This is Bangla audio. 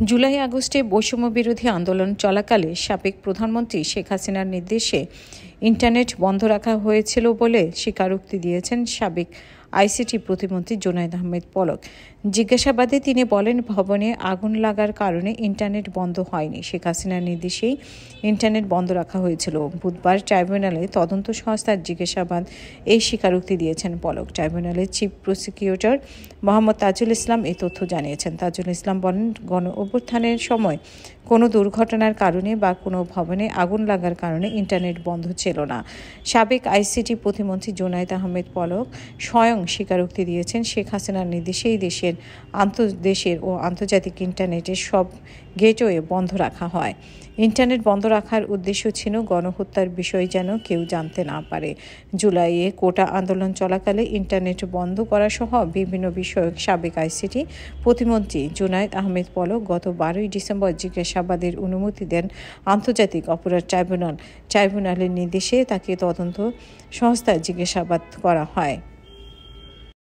জুলাই আগস্টে বৈষম্য বিরোধী আন্দোলন চলাকালে সাবেক প্রধানমন্ত্রী শেখ হাসিনার নির্দেশে ইন্টারনেট বন্ধ রাখা হয়েছিল বলে স্বীকারোক্তি দিয়েছেন সাবেক আইসিটি প্রতিমন্ত্রী জুনায়েদ আহমেদ পলক। জিজ্ঞাসাবাদে তিনি বলেন, ভবনে আগুন লাগার কারণে ইন্টারনেট বন্ধ হয়নি, শেখ হাসিনার নির্দেশেই ইন্টারনেট বন্ধ রাখা হয়েছিল। বুধবার ট্রাইব্যুনালে তদন্ত সংস্থার জিজ্ঞাসাবাদ এই স্বীকারোক্তি দিয়েছেন পলক। ট্রাইব্যুনালের চিফ প্রসিকিউটর মোহাম্মদ তাজুল ইসলাম এই তথ্য জানিয়েছেন। তাজুল ইসলাম বলেন, গণ অভ্যুত্থানের সময় কোনো দুর্ঘটনার কারণে বা কোনো ভবনে আগুন লাগার কারণে ইন্টারনেট বন্ধ ছিল না। সাবেক আইসিটি প্রতিমন্ত্রী জুনায়েদ আহমেদ পলক স্বয়ং স্বীকারোক্তি দিয়েছেন, শেখ হাসিনার নির্দেশেই দেশের ও আন্তর্জাতিক ইন্টারনেটের সব গেটওয়ে বন্ধ রাখা হয়। ইন্টারনেট বন্ধ রাখার উদ্দেশ্য ছিল গণহত্যার বিষয় যেন কেউ জানতে না পারে। জুলাইয়ে কোটা আন্দোলন চলাকালে ইন্টারনেট বন্ধ করা সহ বিভিন্ন বিষয়ক সাবেক আইসিটি প্রতিমন্ত্রী জুনায়েদ আহমেদ পলক গত 12 ডিসেম্বর জিজ্ঞাসাবাদের অনুমতি দেন আন্তর্জাতিক অপরাধ ট্রাইব্যুনাল। ট্রাইব্যুনালের নির্দেশে তাকে তদন্ত সংস্থায় জিজ্ঞাসাবাদ করা হয়।